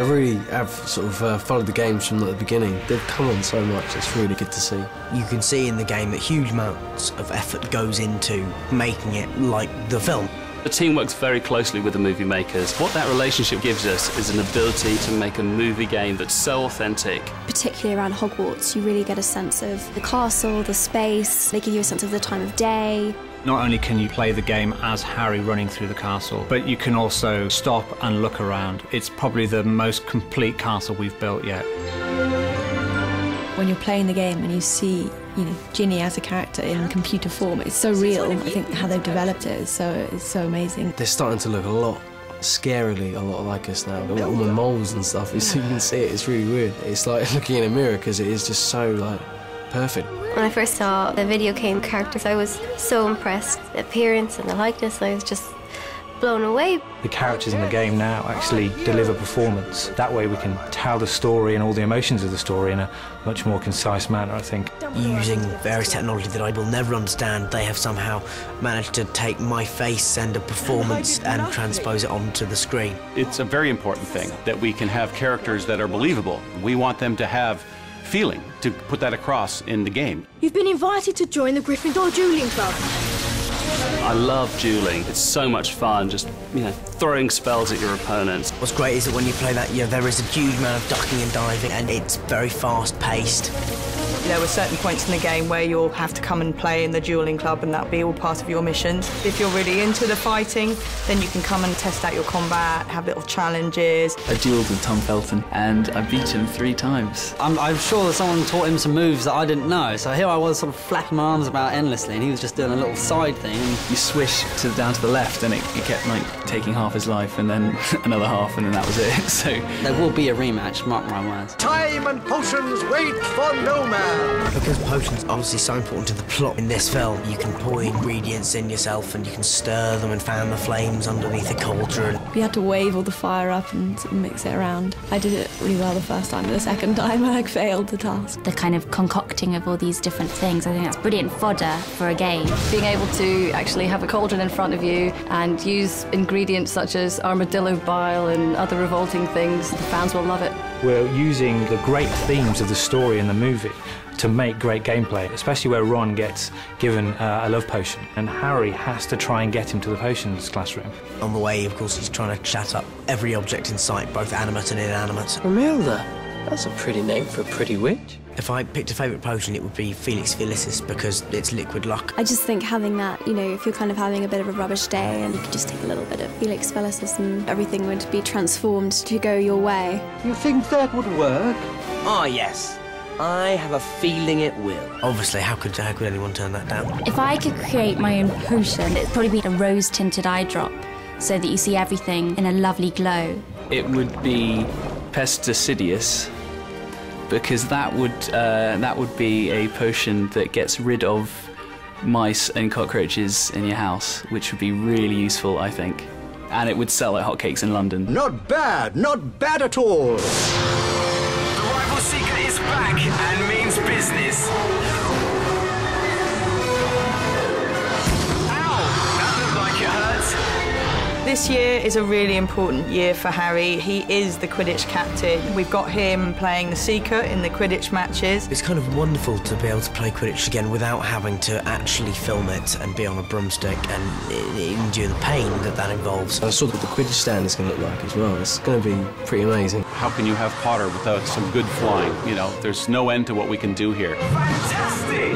I really have sort of followed the games from the beginning. They've come on so much, it's really good to see. You can see in the game that huge amounts of effort goes into making it like the film. The team works very closely with the movie makers. What that relationship gives us is an ability to make a movie game that's so authentic. Particularly around Hogwarts, you really get a sense of the castle, the space. They give you a sense of the time of day. Not only can you play the game as Harry running through the castle, but you can also stop and look around. It's probably the most complete castle we've built yet. When you're playing the game and you see, Ginny as a character in computer form, it's so real. I think how they've developed it is so amazing. They're starting to look a lot like us now. All the moles and stuff, you can see it, it's really weird. It's like looking in a mirror because it is just so, perfect. When I first saw the video game characters, I was so impressed. The appearance and the likeness, I was just blown away. The characters in the game now actually deliver performance. That way we can tell the story and all the emotions of the story in a much more concise manner, I think. Using various technology that I will never understand, they have somehow managed to take my face and a performance and transpose it onto the screen. It's a very important thing that we can have characters that are believable. We want them to have feeling, to put that across in the game. You've been invited to join the Gryffindor Dueling Club. I love dueling. It's so much fun, just, throwing spells at your opponents. What's great is that when you play that, there is a huge amount of ducking and diving, and it's very fast-paced. There were certain points in the game where you'll have to come and play in the dueling club, and that'll be all part of your missions. If you're really into the fighting, then you can come and test out your combat, have little challenges. I duelled with Tom Felton, and I beat him 3 times. I'm sure that someone taught him some moves that I didn't know, so here I was sort of flapping my arms about endlessly, and he was just doing a little side thing. You swish down to the left, and it kept taking half his life, and then another half, and then that was it. So there will be a rematch, mark my words. Time and potions wait for no man. Because potions are obviously so important to the plot in this film, you can pour the ingredients in yourself and you can stir them and fan the flames underneath a cauldron. We had to wave all the fire up and mix it around. I did it really well the first time, but the second time I failed the task. The kind of concocting of all these different things, I think that's brilliant fodder for a game. Being able to actually have a cauldron in front of you and use ingredients such as armadillo bile and other revolting things, the fans will love it. We're using the great themes of the story in the movie to make great gameplay, especially where Ron gets given a love potion and Harry has to try and get him to the potions classroom. On the way, of course, he's trying to chat up every object in sight, both animate and inanimate. Romilda, that's a pretty name for a pretty witch. If I picked a favourite potion, it would be Felix Felicis because it's liquid luck. I just think having that, if you're kind of having a bit of a rubbish day and you could just take a little bit of Felix Felicis and everything would be transformed to go your way. You think that would work? Oh, yes. I have a feeling it will. Obviously, how could anyone turn that down? If I could create my own potion, it'd probably be a rose-tinted eye drop so that you see everything in a lovely glow. It would be Pesticidious, because that would be a potion that gets rid of mice and cockroaches in your house, which would be really useful, I think. And it would sell like hotcakes in London. Not bad at all. The rival seeker is back and means business. Ow! That looked like it hurt. This year is a really important year for Harry. He is the Quidditch captain. We've got him playing the Seeker in the Quidditch matches. It's kind of wonderful to be able to play Quidditch again without having to actually film it and be on a broomstick and endure the pain that involves. I saw what the Quidditch stand is going to look like as well. It's going to be pretty amazing. How can you have Potter without some good flying? There's no end to what we can do here. Fantastic!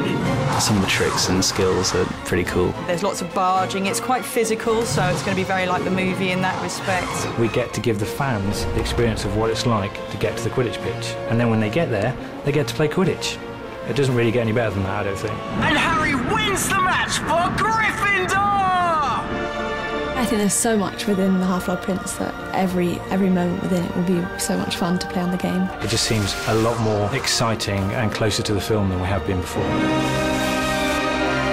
Some of the tricks and skills are pretty cool. There's lots of barging. It's quite physical, so it's going to be very like the movie in that respect. We get to give the fans the experience of what it's like to get to the Quidditch pitch. And then when they get there, they get to play Quidditch. It doesn't really get any better than that, I don't think. And Harry wins the match for Gryffindor! I think there's so much within the Half-Blood Prince that every moment within it will be so much fun to play on the game. It just seems a lot more exciting and closer to the film than we have been before.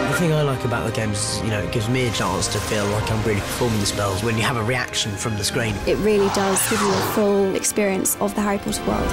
The thing I like about the games is, it gives me a chance to feel like I'm really performing the spells when you have a reaction from the screen. It really does give you a full experience of the Harry Potter world.